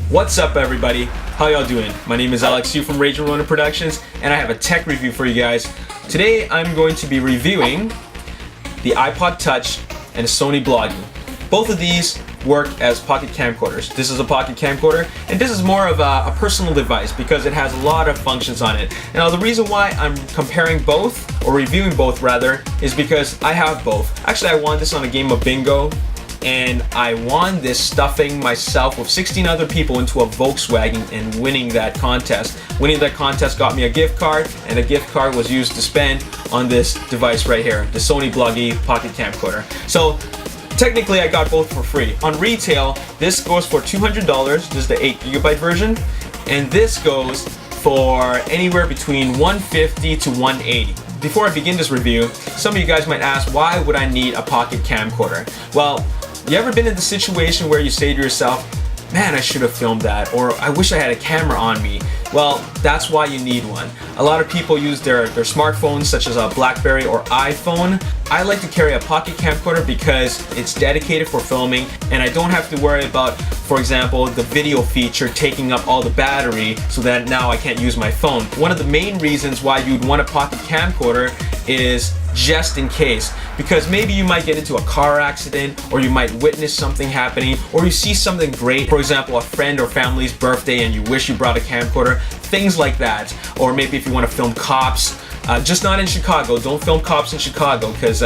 What's up, everybody? How y'all doing? My name is Alex Yu from Rage and Ronin Productions, and I have a tech review for you guys. Today I'm going to be reviewing the iPod Touch and a Sony Bloggie. Both of these work as pocket camcorders. This is a pocket camcorder, and this is more of a personal device because it has a lot of functions on it. Now, the reason why I'm comparing both, or reviewing both rather, is because I have both. Actually, I won this on a game of bingo, and I won this stuffing myself with 16 other people into a Volkswagen and winning that contest. Winning that contest got me a gift card, and the gift card was used to spend on this device right here, the Sony Bloggie pocket camcorder. So technically I got both for free. On retail, this goes for $200, this is the 8GB version, and this goes for anywhere between $150 to $180. Before I begin this review, some of you guys might ask, why would I need a pocket camcorder? Well, you ever been in the situation where you say to yourself, man, I should have filmed that, or I wish I had a camera on me? Well, that's why you need one. A lot of people use their smartphones, such as a BlackBerry or iPhone. I like to carry a pocket camcorder because it's dedicated for filming, and I don't have to worry about, for example, the video feature taking up all the battery so that now I can't use my phone. One of the main reasons why you'd want a pocket camcorder is just in case, because maybe you might get into a car accident, or you might witness something happening, or you see something great, for example, a friend or family's birthday and you wish you brought a camcorder, things like that. Or maybe if you want to film cops, just not in Chicago. Don't film cops in Chicago, because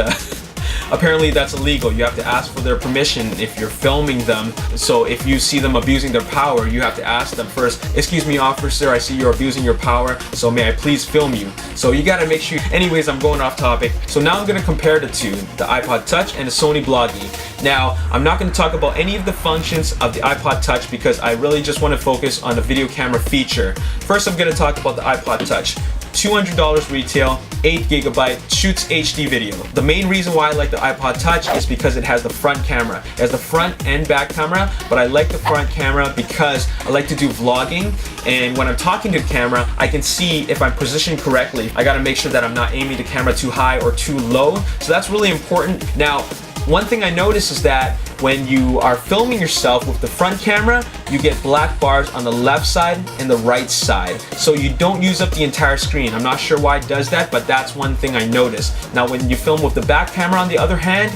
apparently that's illegal. You have to ask for their permission if you're filming them. So if you see them abusing their power, you have to ask them first, excuse me, officer, I see you're abusing your power, so may I please film you? So you gotta make sure. Anyways, I'm going off topic. So now I'm gonna compare the two, the iPod Touch and the Sony Bloggie. Now, I'm not gonna talk about any of the functions of the iPod Touch because I really just wanna focus on the video camera feature. First, I'm gonna talk about the iPod Touch. $200 retail, 8GB, shoots HD video. The main reason why I like the iPod Touch is because it has the front camera. It has the front and back camera, but I like the front camera because I like to do vlogging, and when I'm talking to the camera, I can see if I'm positioned correctly. I gotta make sure that I'm not aiming the camera too high or too low, so that's really important. Now, one thing I notice is that when you are filming yourself with the front camera, you get black bars on the left side and the right side. So you don't use up the entire screen. I'm not sure why it does that, but that's one thing I noticed. Now, when you film with the back camera, on the other hand,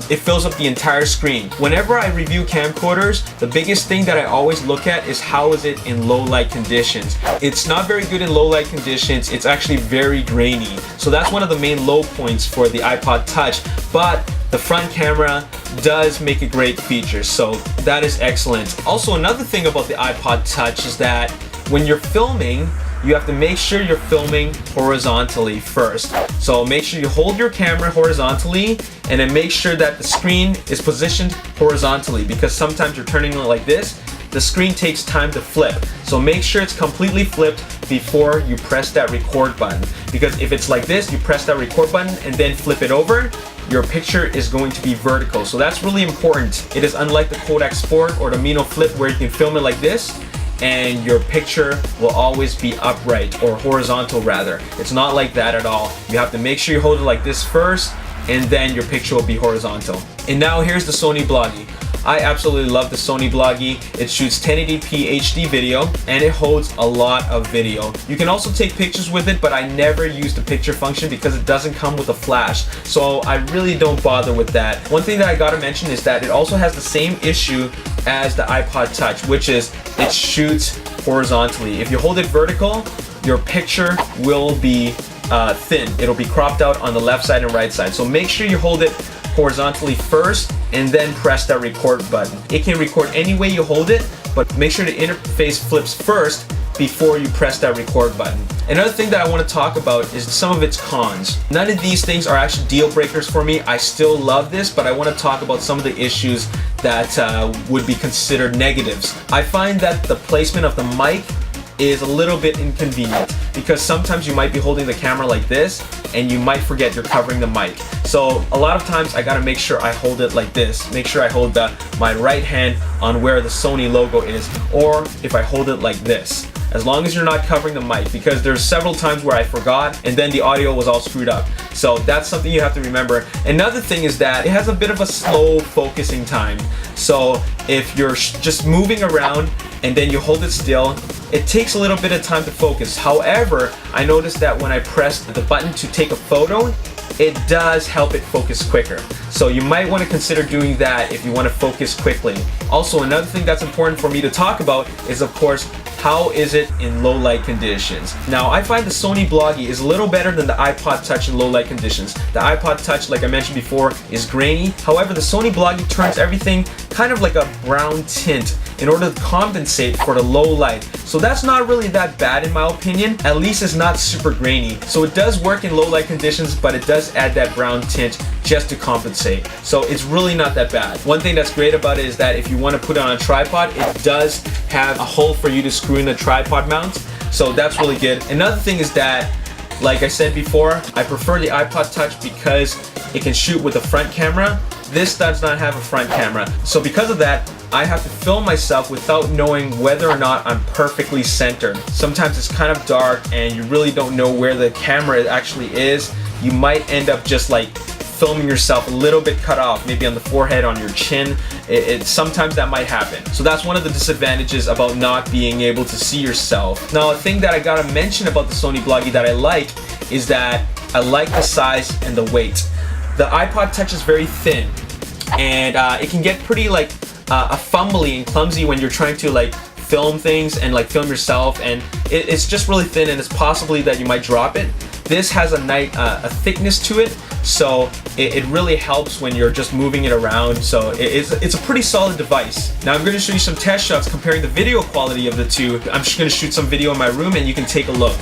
it fills up the entire screen. Whenever I review camcorders, the biggest thing that I always look at is how is it in low light conditions. It's not very good in low light conditions. It's actually very grainy. So that's one of the main low points for the iPod Touch, but the front camera does make a great feature, so that is excellent. Also, another thing about the iPod Touch is that when you're filming, you have to make sure you're filming horizontally first. So make sure you hold your camera horizontally, and then make sure that the screen is positioned horizontally, because sometimes you're turning it like this, the screen takes time to flip. So make sure it's completely flipped before you press that record button, because if it's like this, you press that record button and then flip it over, your picture is going to be vertical. So that's really important. It is unlike the Kodak Sport or the Mino Flip, where you can film it like this and your picture will always be upright, or horizontal rather. It's not like that at all. You have to make sure you hold it like this first, and then your picture will be horizontal. And now here's the Sony Bloggie. I absolutely love the Sony Bloggie. It shoots 1080p HD video, and it holds a lot of video. You can also take pictures with it, but I never use the picture function because it doesn't come with a flash. So I really don't bother with that. One thing that I gotta mention is that it also has the same issue as the iPod Touch, which is it shoots horizontally. If you hold it vertical, your picture will be thin. It'll be cropped out on the left side and right side. So make sure you hold it horizontally first and then press that record button. It can record any way you hold it, but make sure the interface flips first before you press that record button. Another thing that I want to talk about is some of its cons. None of these things are actually deal breakers for me. I still love this, but I want to talk about some of the issues that would be considered negatives. I find that the placement of the mic is a little bit inconvenient because sometimes you might be holding the camera like this and you might forget you're covering the mic. So a lot of times I gotta make sure I hold it like this. Make sure I hold my right hand on where the Sony logo is, or if I hold it like this. As long as you're not covering the mic, because there's several times where I forgot and then the audio was all screwed up. So that's something you have to remember. Another thing is that it has a bit of a slow focusing time. So if you're just moving around and then you hold it still, it takes a little bit of time to focus. However, I noticed that when I press the button to take a photo, it does help it focus quicker. So you might want to consider doing that if you want to focus quickly. Also, another thing that's important for me to talk about is, of course, how is it in low light conditions? Now, I find the Sony Bloggie is a little better than the iPod Touch in low light conditions. The iPod Touch, like I mentioned before, is grainy. However, the Sony Bloggie turns everything kind of like a brown tint in order to compensate for the low light. So that's not really that bad in my opinion. At least it's not super grainy. So it does work in low light conditions, but it does add that brown tint just to compensate. So it's really not that bad. One thing that's great about it is that if you want to put it on a tripod, it does have a hole for you to screw in the tripod mount. So that's really good. Another thing is that, like I said before, I prefer the iPod Touch because it can shoot with a front camera. This does not have a front camera. So because of that, I have to film myself without knowing whether or not I'm perfectly centered. Sometimes it's kind of dark and you really don't know where the camera actually is. You might end up just like filming yourself a little bit cut off, maybe on the forehead, on your chin. Sometimes that might happen. So that's one of the disadvantages about not being able to see yourself. Now, a thing that I gotta mention about the Sony Bloggie that I like is that I like the size and the weight. The iPod Touch is very thin, and it can get pretty like fumbly and clumsy when you're trying to like film things and like film yourself, and it's just really thin, and it's possibly that you might drop it. This has a thickness to it, so it really helps when you're just moving it around. So it's a pretty solid device. Now I'm going to show you some test shots comparing the video quality of the two. I'm just going to shoot some video in my room and you can take a look.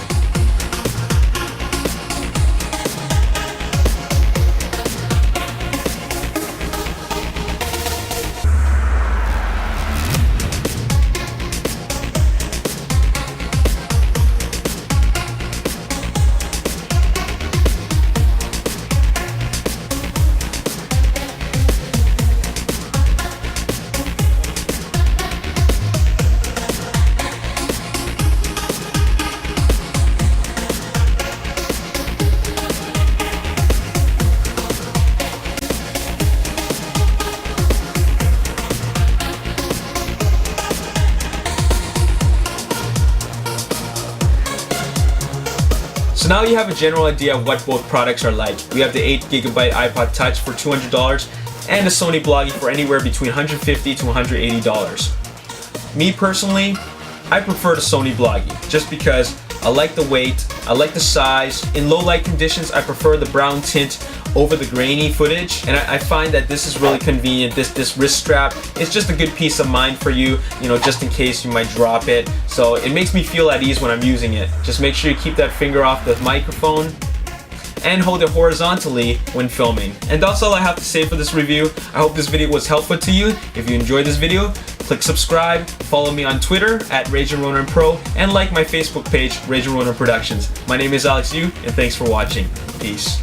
So now you have a general idea of what both products are like. We have the 8GB iPod Touch for $200 and the Sony Bloggie for anywhere between $150 to $180. Me personally, I prefer the Sony Bloggie just because I like the weight, I like the size. In low light conditions, I prefer the brown tint over the grainy footage, and I find that this is really convenient. This wrist strap is just a good peace of mind for you, just in case you might drop it. So it makes me feel at ease when I'm using it. Just make sure you keep that finger off the microphone and hold it horizontally when filming. And that's all I have to say for this review. I hope this video was helpful to you. If you enjoyed this video, click subscribe, follow me on Twitter at RagingRoninPro, and like my Facebook page, Raging Ronin Productions. My name is Alex Yu, and thanks for watching. Peace.